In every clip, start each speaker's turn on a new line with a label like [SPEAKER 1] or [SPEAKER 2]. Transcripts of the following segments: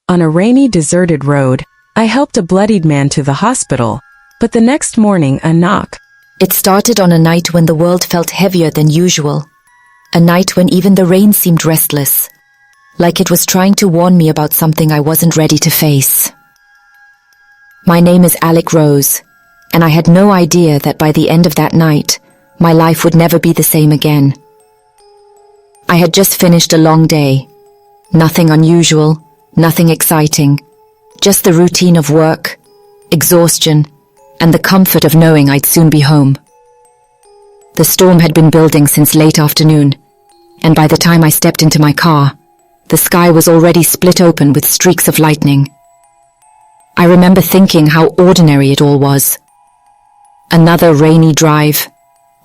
[SPEAKER 1] On a rainy, deserted road, I helped a bloodied man to the hospital, but the next morning a knock.
[SPEAKER 2] It started on a night when the world felt heavier than usual. A night when even the rain seemed restless, like it was trying to warn me about something I wasn't ready to face. My name is Alec Rose, and I had no idea that by the end of that night, my life would never be the same again. I had just finished a long day. Nothing unusual, nothing exciting, just the routine of work, exhaustion, and the comfort of knowing I'd soon be home. The storm had been building since late afternoon, and by the time I stepped into my car, the sky was already split open with streaks of lightning. I remember thinking how ordinary it all was. Another rainy drive,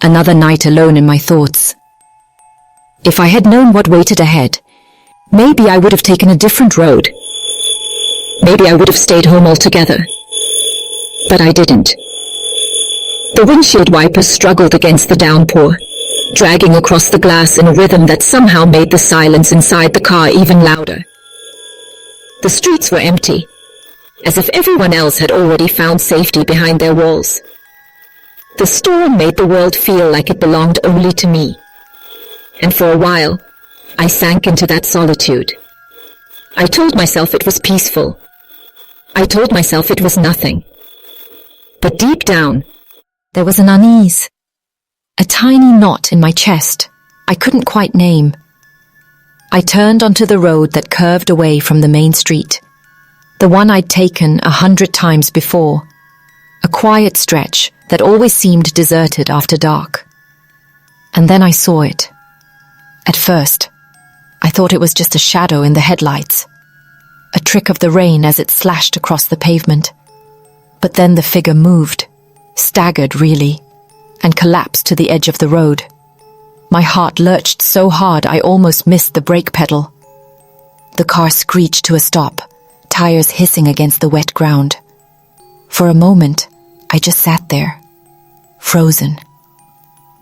[SPEAKER 2] another night alone in my thoughts. If I had known what waited ahead, maybe I would have taken a different road. Maybe I would have stayed home altogether. But I didn't. The windshield wipers struggled against the downpour, dragging across the glass in a rhythm that somehow made the silence inside the car even louder. The streets were empty, as if everyone else had already found safety behind their walls. The storm made the world feel like it belonged only to me. And for a while, I sank into that solitude. I told myself it was peaceful. I told myself it was nothing. But deep down, there was an unease. A tiny knot in my chest I couldn't quite name. I turned onto the road that curved away from the main street, the one I'd taken 100 times before, a quiet stretch that always seemed deserted after dark. And then I saw it. At first, I thought it was just a shadow in the headlights, a trick of the rain as it slashed across the pavement. But then the figure moved, staggered really, and collapsed to the edge of the road. My heart lurched so hard I almost missed the brake pedal. The car screeched to a stop, tires hissing against the wet ground. For a moment, I just sat there, frozen.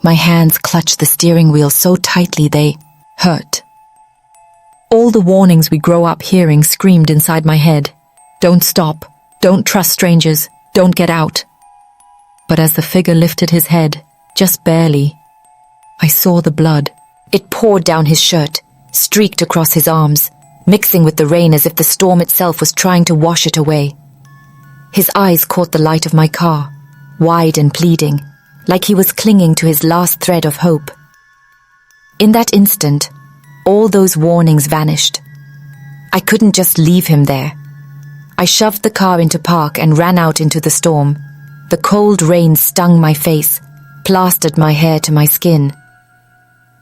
[SPEAKER 2] My hands clutched the steering wheel so tightly they hurt. All the warnings we grow up hearing screamed inside my head. Don't stop. Don't trust strangers. Don't get out. But as the figure lifted his head, just barely, I saw the blood. It poured down his shirt, streaked across his arms, mixing with the rain as if the storm itself was trying to wash it away. His eyes caught the light of my car, wide and pleading, like he was clinging to his last thread of hope. In that instant, all those warnings vanished. I couldn't just leave him there. I shoved the car into park and ran out into the storm. The cold rain stung my face, plastered my hair to my skin.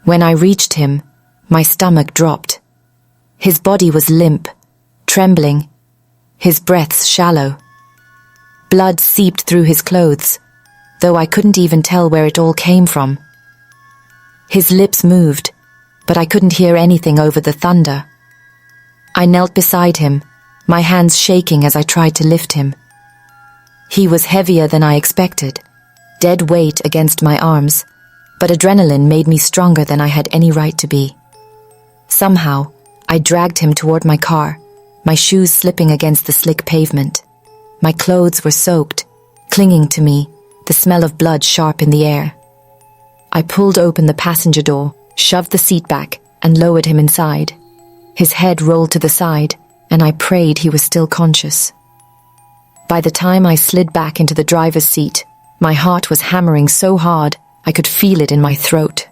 [SPEAKER 2] When I reached him, my stomach dropped. His body was limp, trembling, his breaths shallow. Blood seeped through his clothes, though I couldn't even tell where it all came from. His lips moved, but I couldn't hear anything over the thunder. I knelt beside him, my hands shaking as I tried to lift him. He was heavier than I expected, dead weight against my arms, but adrenaline made me stronger than I had any right to be. Somehow, I dragged him toward my car, my shoes slipping against the slick pavement. My clothes were soaked, clinging to me, the smell of blood sharp in the air. I pulled open the passenger door, shoved the seat back, and lowered him inside. His head rolled to the side, and I prayed he was still conscious. By the time I slid back into the driver's seat, my heart was hammering so hard I could feel it in my throat.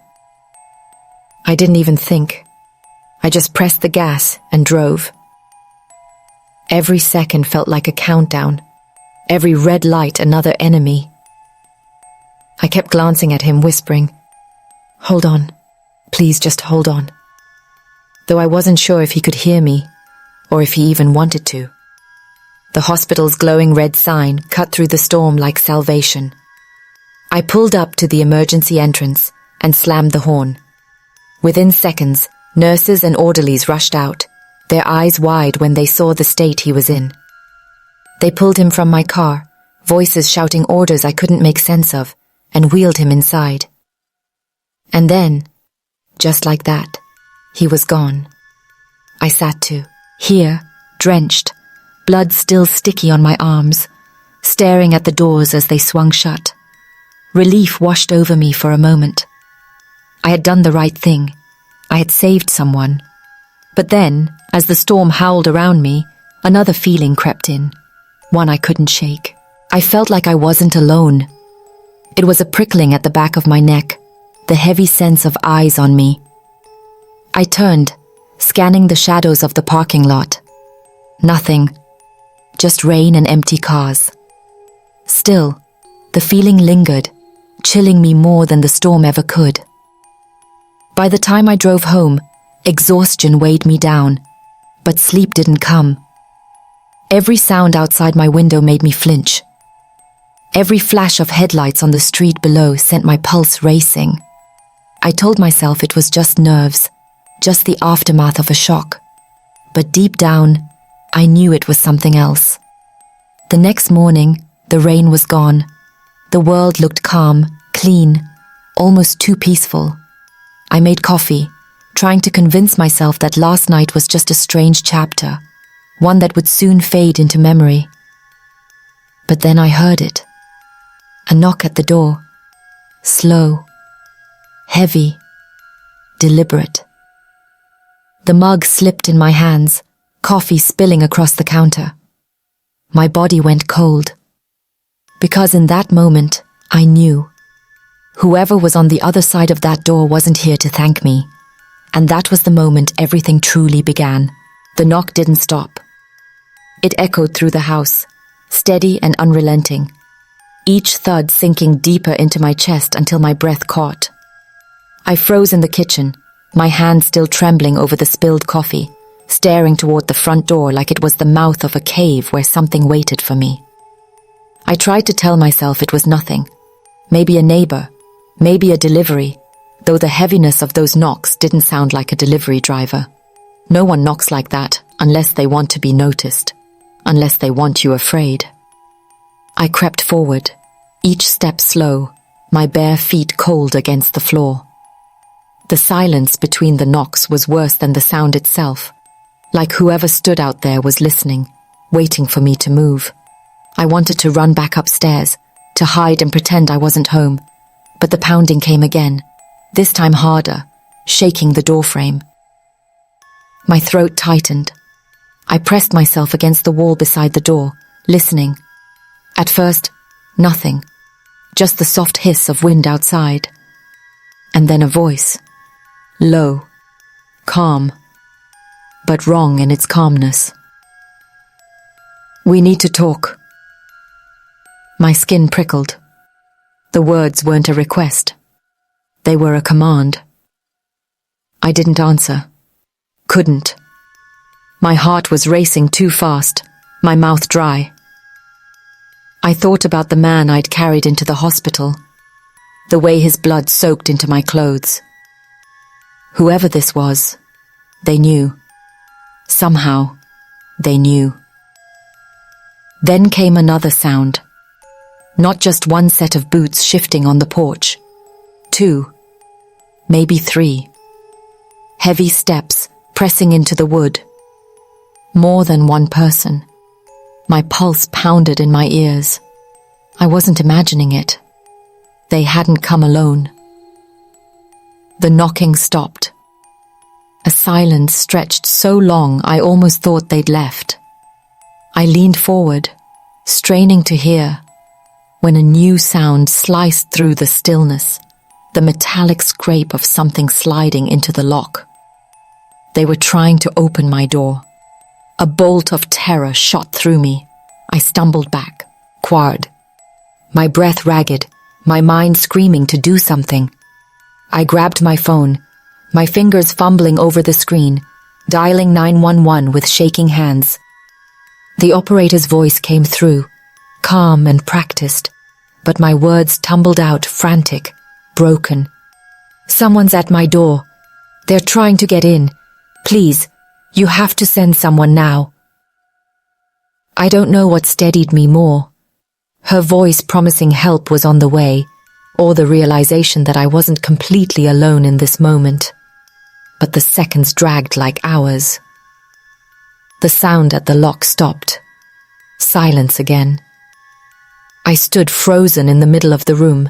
[SPEAKER 2] I didn't even think. I just pressed the gas and drove. Every second felt like a countdown, every red light another enemy. I kept glancing at him, whispering, "Hold on, please just hold on," though I wasn't sure if he could hear me, or if he even wanted to. The hospital's glowing red sign cut through the storm like salvation. I pulled up to the emergency entrance and slammed the horn. Within seconds, nurses and orderlies rushed out, their eyes wide when they saw the state he was in. They pulled him from my car, voices shouting orders I couldn't make sense of, and wheeled him inside. And then, just like that, he was gone. I sat here, drenched, blood still sticky on my arms, staring at the doors as they swung shut. Relief washed over me for a moment. I had done the right thing. I had saved someone. But then, as the storm howled around me, another feeling crept in, one I couldn't shake. I felt like I wasn't alone. It was a prickling at the back of my neck, the heavy sense of eyes on me. I turned, scanning the shadows of the parking lot. Nothing. Just rain and empty cars. Still, the feeling lingered, chilling me more than the storm ever could. By the time I drove home, exhaustion weighed me down, but sleep didn't come. Every sound outside my window made me flinch. Every flash of headlights on the street below sent my pulse racing. I told myself it was just nerves, just the aftermath of a shock. But deep down, I knew it was something else. The next morning, the rain was gone. The world looked calm, clean, almost too peaceful. I made coffee, trying to convince myself that last night was just a strange chapter, one that would soon fade into memory. But then I heard it. A knock at the door. Slow, heavy, deliberate. The mug slipped in my hands, coffee spilling across the counter. My body went cold. Because in that moment, I knew. Whoever was on the other side of that door wasn't here to thank me. And that was the moment everything truly began. The knock didn't stop. It echoed through the house, steady and unrelenting, each thud sinking deeper into my chest until my breath caught. I froze in the kitchen, my hand still trembling over the spilled coffee, staring toward the front door like it was the mouth of a cave where something waited for me. I tried to tell myself it was nothing. Maybe a neighbor, maybe a delivery, though the heaviness of those knocks didn't sound like a delivery driver. No one knocks like that unless they want to be noticed, unless they want you afraid. I crept forward, each step slow, my bare feet cold against the floor. The silence between the knocks was worse than the sound itself, like whoever stood out there was listening, waiting for me to move. I wanted to run back upstairs, to hide and pretend I wasn't home, but the pounding came again, this time harder, shaking the doorframe. My throat tightened. I pressed myself against the wall beside the door, listening. At first, nothing, just the soft hiss of wind outside. And then a voice, low, calm, but wrong in its calmness. "We need to talk." My skin prickled. The words weren't a request. They were a command. I didn't answer. Couldn't. My heart was racing too fast, my mouth dry. I thought about the man I'd carried into the hospital, the way his blood soaked into my clothes. Whoever this was, they knew. Somehow, they knew. Then came another sound. Not just one set of boots shifting on the porch. 2, maybe 3. Heavy steps pressing into the wood. More than one person. My pulse pounded in my ears. I wasn't imagining it. They hadn't come alone. The knocking stopped. A silence stretched so long I almost thought they'd left. I leaned forward, straining to hear, when a new sound sliced through the stillness, the metallic scrape of something sliding into the lock. They were trying to open my door. A bolt of terror shot through me. I stumbled back, quarred. My breath ragged, my mind screaming to do something. I grabbed my phone, my fingers fumbling over the screen, dialing 911 with shaking hands. The operator's voice came through, calm and practiced, but my words tumbled out frantic, broken. "Someone's at my door. They're trying to get in. Please, you have to send someone now." I don't know what steadied me more. Her voice promising help was on the way, or the realization that I wasn't completely alone in this moment. But the seconds dragged like hours. The sound at the lock stopped. Silence again. I stood frozen in the middle of the room,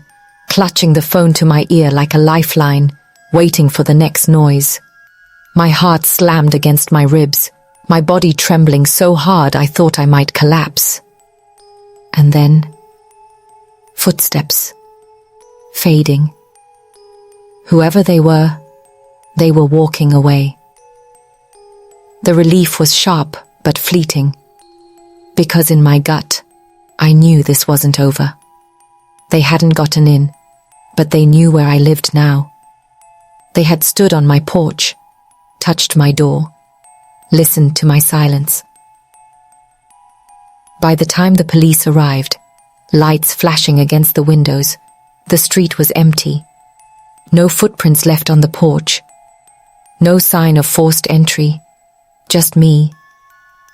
[SPEAKER 2] clutching the phone to my ear like a lifeline, waiting for the next noise. My heart slammed against my ribs, my body trembling so hard I thought I might collapse. And then, footsteps, fading. Whoever they were walking away. The relief was sharp but fleeting, because in my gut, I knew this wasn't over. They hadn't gotten in, but they knew where I lived now. They had stood on my porch, touched my door, listened to my silence. By the time the police arrived, lights flashing against the windows, the street was empty. No footprints left on the porch. No sign of forced entry. Just me,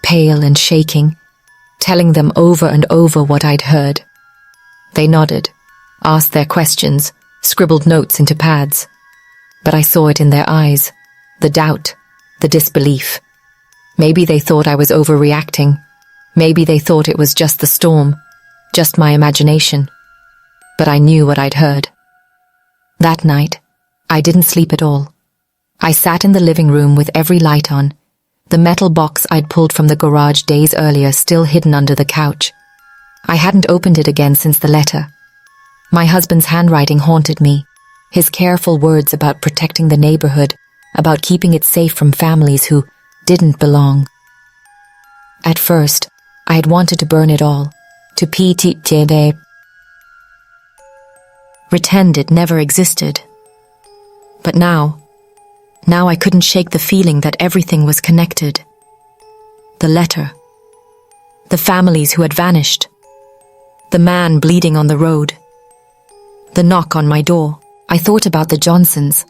[SPEAKER 2] pale and shaking, telling them over and over what I'd heard. They nodded, asked their questions, scribbled notes into pads. But I saw it in their eyes, the doubt, the disbelief. Maybe they thought I was overreacting. Maybe they thought it was just the storm, just my imagination. But I knew what I'd heard. That night, I didn't sleep at all. I sat in the living room with every light on, the metal box I'd pulled from the garage days earlier still hidden under the couch. I hadn't opened it again since the letter. My husband's handwriting haunted me, his careful words about protecting the neighborhood, about keeping it safe from families who didn't belong. At first, I had wanted to burn it all, to pretend it never existed. But now I couldn't shake the feeling that everything was connected. The letter, the families who had vanished, the man bleeding on the road, the knock on my door. I thought about the Johnsons,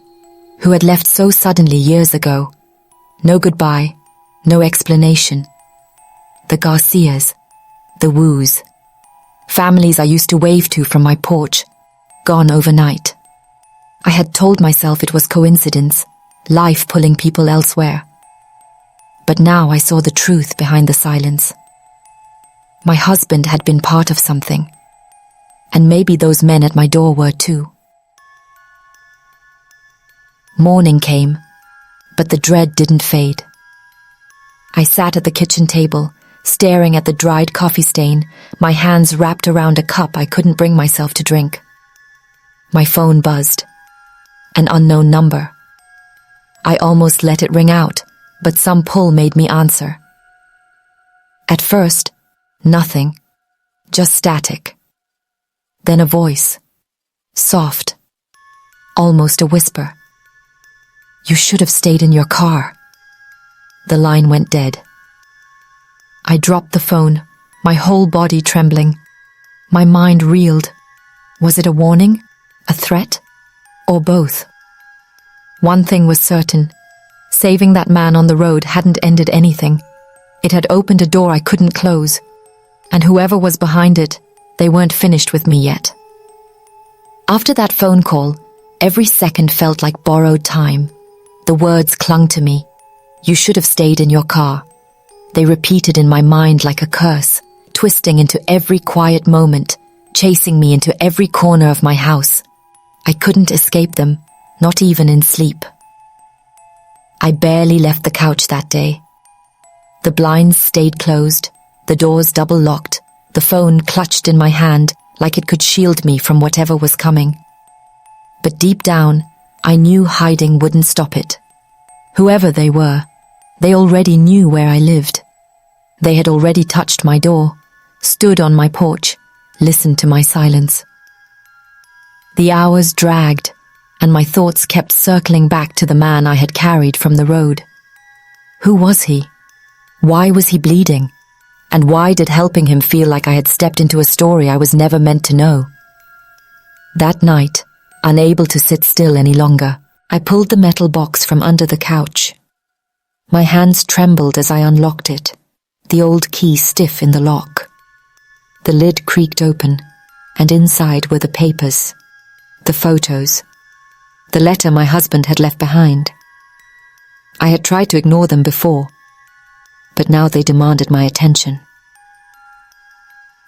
[SPEAKER 2] who had left so suddenly years ago. No goodbye, no explanation. The Garcias, the Woos, families I used to wave to from my porch, gone overnight. I had told myself it was coincidence, life pulling people elsewhere. But now I saw the truth behind the silence. My husband had been part of something, and maybe those men at my door were too. Morning came, but the dread didn't fade. I sat at the kitchen table, staring at the dried coffee stain, my hands wrapped around a cup I couldn't bring myself to drink. My phone buzzed. An unknown number. I almost let it ring out, but some pull made me answer. At first, nothing, just static. Then a voice, soft, almost a whisper. "You should have stayed in your car." The line went dead. I dropped the phone, my whole body trembling. My mind reeled. Was it a warning? A threat? Or both? One thing was certain. Saving that man on the road hadn't ended anything. It had opened a door I couldn't close. And whoever was behind it, they weren't finished with me yet. After that phone call, every second felt like borrowed time. The words clung to me. "You should have stayed in your car." They repeated in my mind like a curse, twisting into every quiet moment, chasing me into every corner of my house. I couldn't escape them, not even in sleep. I barely left the couch that day. The blinds stayed closed, the doors double locked, the phone clutched in my hand like it could shield me from whatever was coming. But deep down, I knew hiding wouldn't stop it. Whoever they were, they already knew where I lived. They had already touched my door, stood on my porch, listened to my silence. The hours dragged, and my thoughts kept circling back to the man I had carried from the road. Who was he? Why was he bleeding? And why did helping him feel like I had stepped into a story I was never meant to know? That night, unable to sit still any longer, I pulled the metal box from under the couch. My hands trembled as I unlocked it, the old key stiff in the lock. The lid creaked open, and inside were the papers, the photos, the letter my husband had left behind. I had tried to ignore them before, but now they demanded my attention.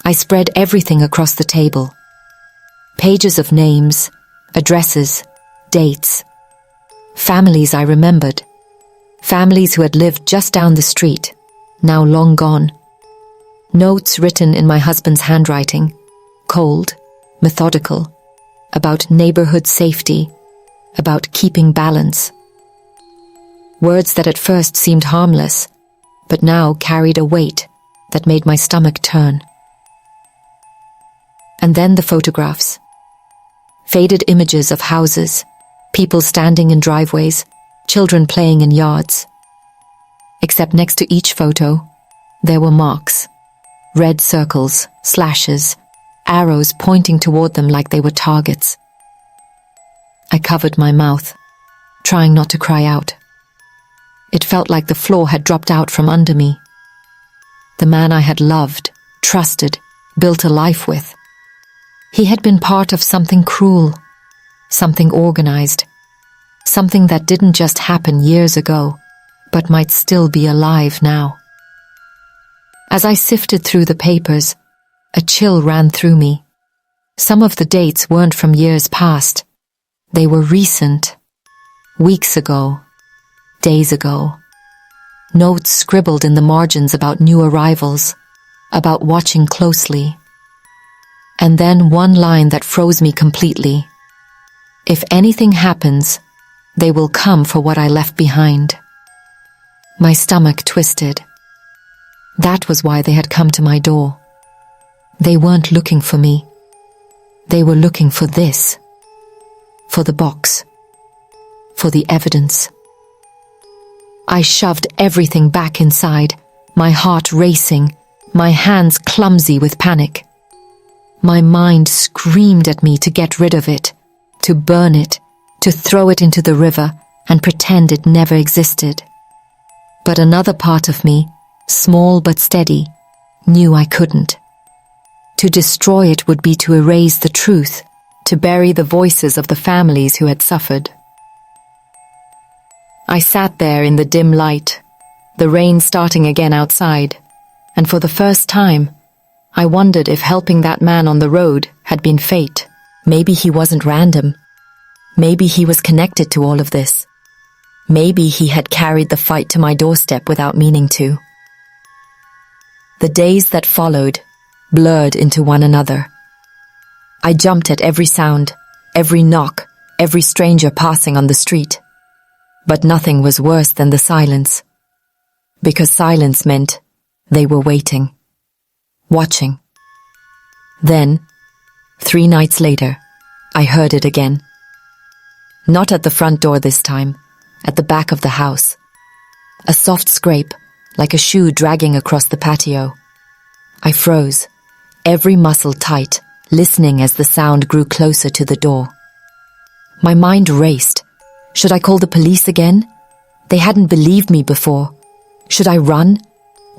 [SPEAKER 2] I spread everything across the table. Pages of names, addresses, dates. Families I remembered. Families who had lived just down the street, now long gone. Notes written in my husband's handwriting, cold, methodical, about neighborhood safety, about keeping balance. Words that at first seemed harmless, but now carried a weight that made my stomach turn. And then the photographs. Faded images of houses, people standing in driveways, children playing in yards. Except next to each photo, there were marks. Red circles, slashes, arrows pointing toward them like they were targets. I covered my mouth, trying not to cry out. It felt like the floor had dropped out from under me. The man I had loved, trusted, built a life with. He had been part of something cruel, something organized, something that didn't just happen years ago, but might still be alive now. As I sifted through the papers, a chill ran through me. Some of the dates weren't from years past. They were recent. Weeks ago. Days ago. Notes scribbled in the margins about new arrivals, about watching closely. And then one line that froze me completely. If anything happens, they will come for what I left behind. My stomach twisted. That was why they had come to my door. They weren't looking for me. They were looking for this. For the box. For the evidence. I shoved everything back inside, my heart racing, my hands clumsy with panic. My mind screamed at me to get rid of it, to burn it, to throw it into the river and pretend it never existed. But another part of me, small but steady, knew I couldn't. To destroy it would be to erase the truth, to bury the voices of the families who had suffered. I sat there in the dim light, the rain starting again outside, and for the first time, I wondered if helping that man on the road had been fate. Maybe he wasn't random. Maybe he was connected to all of this. Maybe he had carried the fight to my doorstep without meaning to. The days that followed blurred into one another. I jumped at every sound, every knock, every stranger passing on the street. But nothing was worse than the silence. Because silence meant they were waiting. Watching. Then, 3 nights later, I heard it again. Not at the front door this time, at the back of the house. A soft scrape, like a shoe dragging across the patio. I froze, every muscle tight, listening as the sound grew closer to the door. My mind raced. Should I call the police again? They hadn't believed me before. Should I run?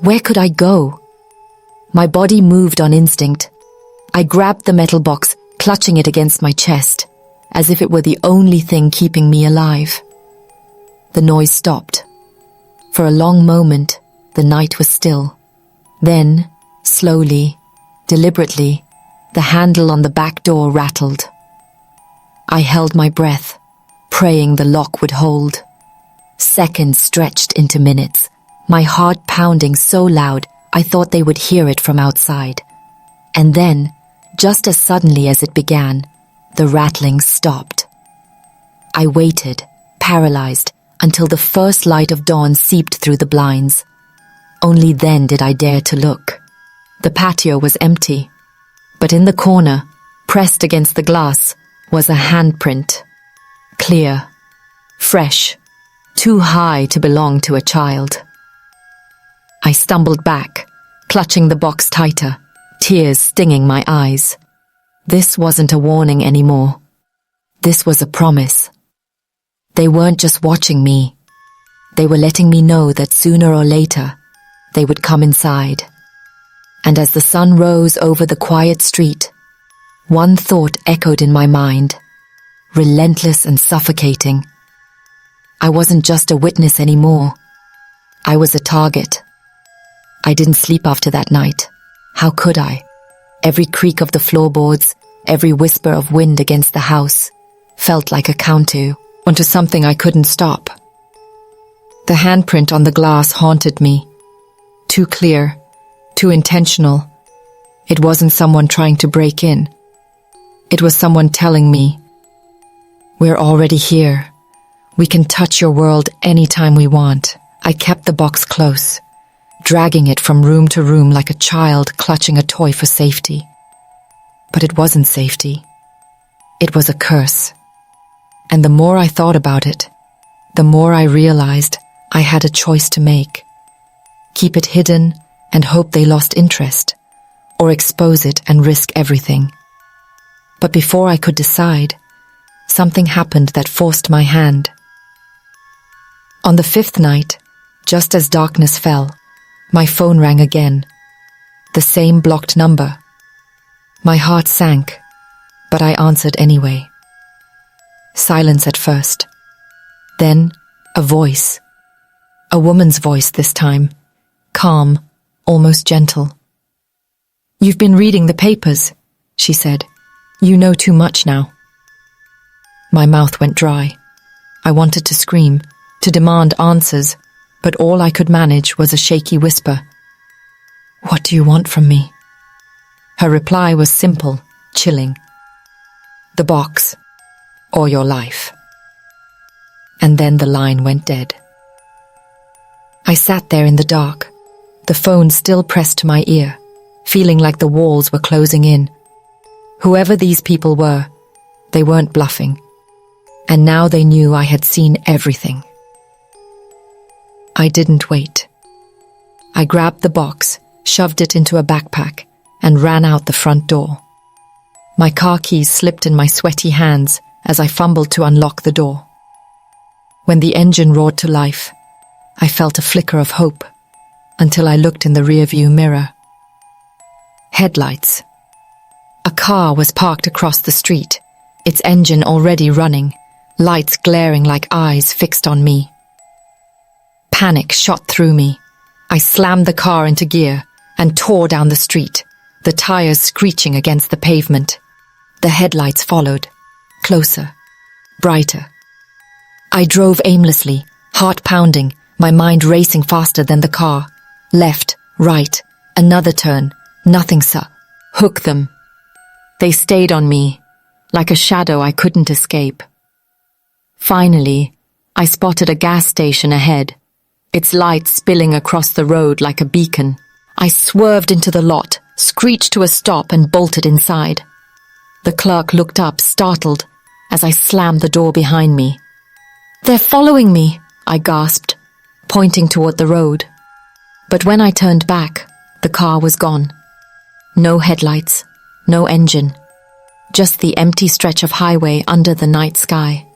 [SPEAKER 2] Where could I go? My body moved on instinct. I grabbed the metal box, clutching it against my chest, as if it were the only thing keeping me alive. The noise stopped. For a long moment, the night was still. Then, slowly, deliberately, the handle on the back door rattled. I held my breath, praying the lock would hold. Seconds stretched into minutes, my heart pounding so loud I thought they would hear it from outside. And then, just as suddenly as it began, the rattling stopped. I waited, paralyzed, until the first light of dawn seeped through the blinds. Only then did I dare to look. The patio was empty, but in the corner, pressed against the glass, was a handprint. Clear, fresh, too high to belong to a child. I stumbled back, clutching the box tighter, tears stinging my eyes. This wasn't a warning anymore. This was a promise. They weren't just watching me. They were letting me know that sooner or later, they would come inside. And as the sun rose over the quiet street, one thought echoed in my mind, relentless and suffocating. I wasn't just a witness anymore. I was a target. I didn't sleep after that night. How could I? Every creak of the floorboards, every whisper of wind against the house, felt like a countdown onto something I couldn't stop. The handprint on the glass haunted me. Too clear, too intentional. It wasn't someone trying to break in. It was someone telling me, "We're already here. We can touch your world anytime we want." I kept the box close, dragging it from room to room like a child clutching a toy for safety. But it wasn't safety. It was a curse. And the more I thought about it, the more I realized I had a choice to make. Keep it hidden and hope they lost interest, or expose it and risk everything. But before I could decide, something happened that forced my hand. On the 5th night, just as darkness fell, my phone rang again. The same blocked number. My heart sank, but I answered anyway. Silence at first. Then, a voice. A woman's voice this time. Calm, almost gentle. "You've been reading the papers," she said. "You know too much now." My mouth went dry. I wanted to scream, to demand answers, but all I could manage was a shaky whisper. "What do you want from me?" Her reply was simple, chilling. "The box, or your life." And then the line went dead. I sat there in the dark, the phone still pressed to my ear, feeling like the walls were closing in. Whoever these people were, they weren't bluffing. And now they knew I had seen everything. I didn't wait. I grabbed the box, shoved it into a backpack, and ran out the front door. My car keys slipped in my sweaty hands as I fumbled to unlock the door. When the engine roared to life, I felt a flicker of hope until I looked in the rearview mirror. Headlights. A car was parked across the street, its engine already running, lights glaring like eyes fixed on me. Panic shot through me. I slammed the car into gear and tore down the street, the tires screeching against the pavement. The headlights followed, closer, brighter. I drove aimlessly, heart pounding, my mind racing faster than the car. Left, right, another turn, nothing, sir. Hook them. They stayed on me, like a shadow I couldn't escape. Finally, I spotted a gas station ahead, its lights spilling across the road like a beacon. I swerved into the lot, screeched to a stop and bolted inside. The clerk looked up, startled, as I slammed the door behind me. "They're following me," I gasped, pointing toward the road. But when I turned back, the car was gone. No headlights, no engine, just the empty stretch of highway under the night sky.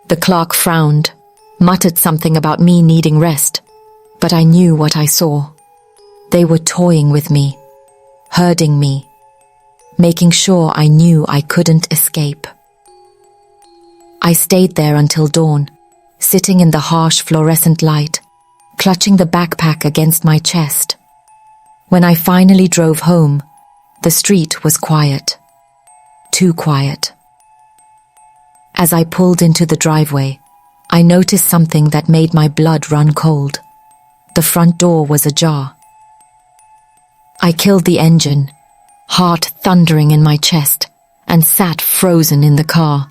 [SPEAKER 2] The clerk frowned, muttered something about me needing rest, but I knew what I saw. They were toying with me, herding me, making sure I knew I couldn't escape. I stayed there until dawn, sitting in the harsh fluorescent light, clutching the backpack against my chest. When I finally drove home, the street was quiet. Too quiet. As I pulled into the driveway, I noticed something that made my blood run cold. The front door was ajar. I killed the engine, heart thundering in my chest, and sat frozen in the car.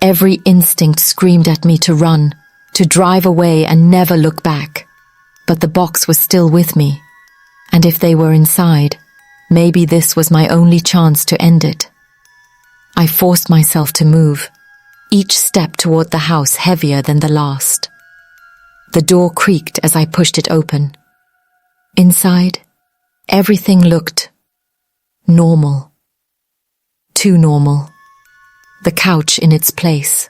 [SPEAKER 2] Every instinct screamed at me to run, to drive away and never look back. But the box was still with me, and if they were inside, maybe this was my only chance to end it. I forced myself to move, each step toward the house heavier than the last. The door creaked as I pushed it open. Inside, everything looked normal. Too normal. The couch in its place,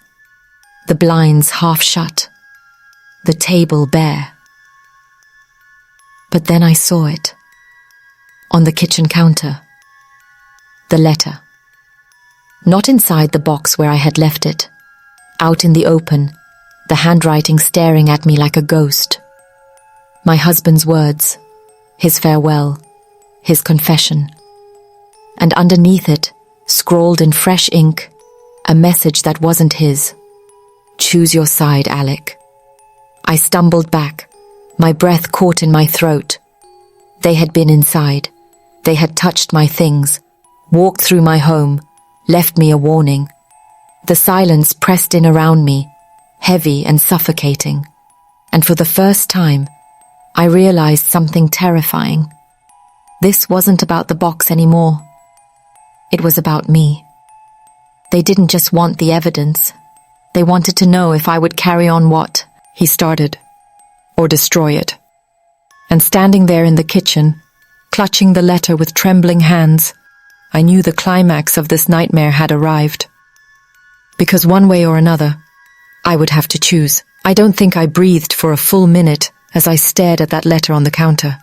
[SPEAKER 2] the blinds half shut, the table bare. But then I saw it. On the kitchen counter. The letter. Not inside the box where I had left it. Out in the open, the handwriting staring at me like a ghost. My husband's words, his farewell, his confession. And underneath it, scrawled in fresh ink, a message that wasn't his. Choose your side, Alec. I stumbled back, my breath caught in my throat. They had been inside. They had touched my things, walked through my home, left me a warning. The silence pressed in around me, heavy and suffocating. And for the first time, I realized something terrifying. This wasn't about the box anymore. It was about me. They didn't just want the evidence. They wanted to know if I would carry on what he started, or destroy it. And standing there in the kitchen, clutching the letter with trembling hands, I knew the climax of this nightmare had arrived. Because one way or another, I would have to choose. I don't think I breathed for a full minute as I stared at that letter on the counter.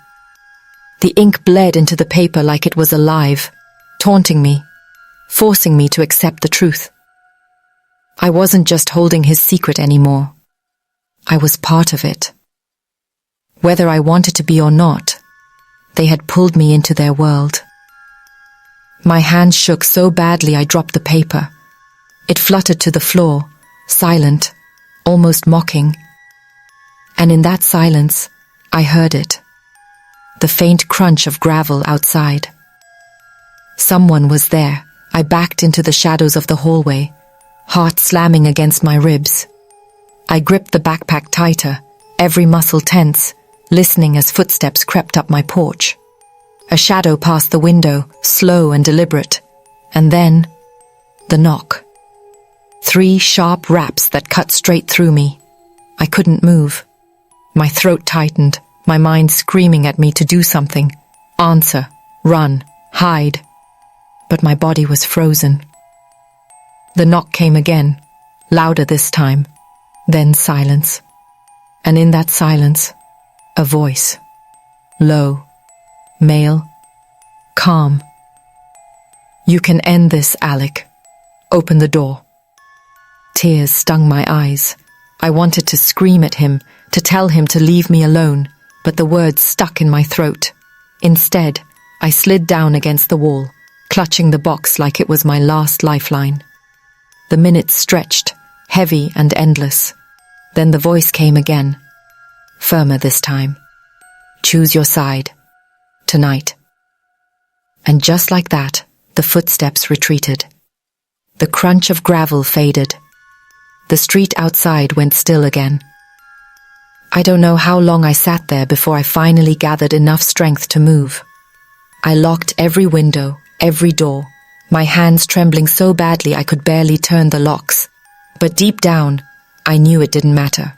[SPEAKER 2] The ink bled into the paper like it was alive, taunting me, forcing me to accept the truth. I wasn't just holding his secret anymore. I was part of it. Whether I wanted to be or not, they had pulled me into their world. My hands shook so badly I dropped the paper. It fluttered to the floor, silent, almost mocking. And in that silence, I heard it. The faint crunch of gravel outside. Someone was there. I backed into the shadows of the hallway, heart slamming against my ribs. I gripped the backpack tighter, every muscle tense, listening as footsteps crept up my porch. A shadow passed the window, slow and deliberate. And then, the knock. 3 sharp raps that cut straight through me. I couldn't move. My throat tightened, my mind screaming at me to do something. Answer, run, hide. But my body was frozen. The knock came again, louder this time. Then silence. And in that silence, a voice. Low, male, calm. You can end this, Alec. Open the door. Tears stung my eyes. I wanted to scream at him, to tell him to leave me alone, but the words stuck in my throat. Instead, I slid down against the wall, clutching the box like it was my last lifeline. The minutes stretched, heavy and endless. Then the voice came again, firmer this time. Choose your side. Tonight. And just like that, the footsteps retreated. The crunch of gravel faded. The street outside went still again. I don't know how long I sat there before I finally gathered enough strength to move. I locked every window, every door, my hands trembling so badly I could barely turn the locks. But deep down, I knew it didn't matter.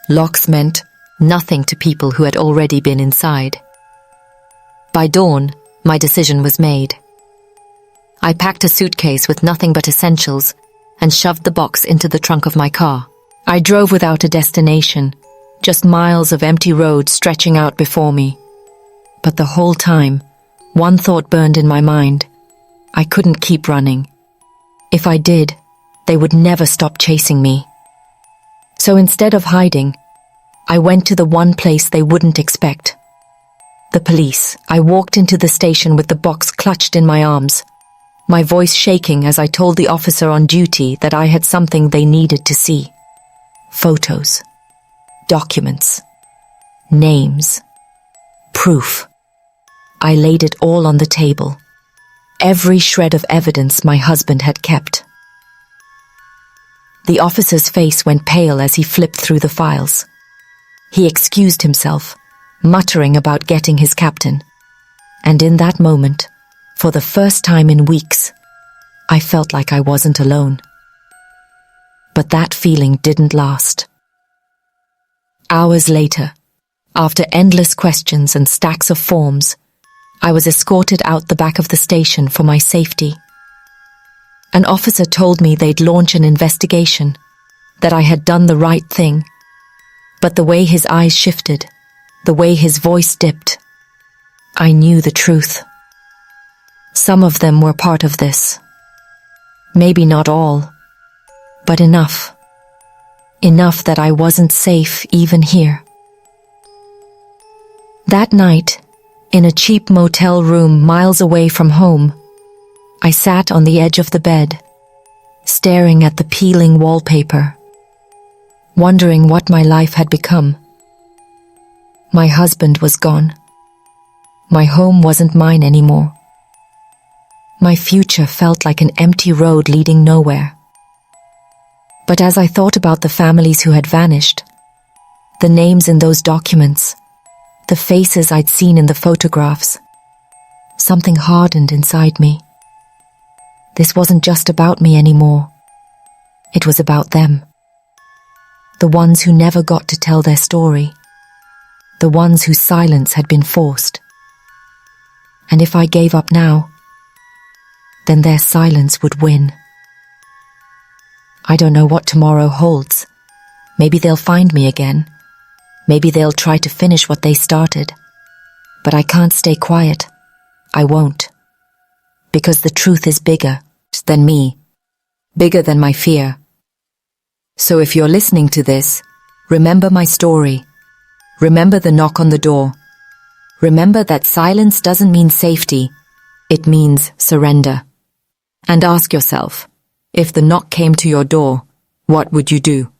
[SPEAKER 2] Locks meant nothing to people who had already been inside. By dawn, my decision was made. I packed a suitcase with nothing but essentials and shoved the box into the trunk of my car. I drove without a destination, just miles of empty road stretching out before me. But the whole time, one thought burned in my mind. I couldn't keep running. If I did, they would never stop chasing me. So instead of hiding, I went to the one place they wouldn't expect. The police. I walked into the station with the box clutched in my arms, my voice shaking as I told the officer on duty that I had something they needed to see. Photos, documents, names, proof. I laid it all on the table. Every shred of evidence my husband had kept. The officer's face went pale as he flipped through the files. He excused himself, muttering about getting his captain. And in that moment, for the first time in weeks, I felt like I wasn't alone. But that feeling didn't last. Hours later, after endless questions and stacks of forms, I was escorted out the back of the station for my safety. An officer told me they'd launch an investigation, that I had done the right thing. But the way his eyes shifted, the way his voice dipped, I knew the truth. Some of them were part of this. Maybe not all, but enough. Enough that I wasn't safe even here. That night, In a cheap motel room miles away from home, I sat on the edge of the bed, staring at the peeling wallpaper, wondering what my life had become. My husband was gone. My home wasn't mine anymore. My future felt like an empty road leading nowhere. But as I thought about the families who had vanished, the names in those documents, the faces I'd seen in the photographs, something hardened inside me. This wasn't just about me anymore. It was about them. The ones who never got to tell their story. The ones whose silence had been forced. And if I gave up now, then their silence would win. I don't know what tomorrow holds. Maybe they'll find me again. Maybe they'll try to finish what they started. But I can't stay quiet. I won't. Because the truth is bigger than me. Bigger than my fear. So if you're listening to this, remember my story. Remember the knock on the door. Remember that silence doesn't mean safety. It means surrender. And ask yourself, if the knock came to your door, what would you do?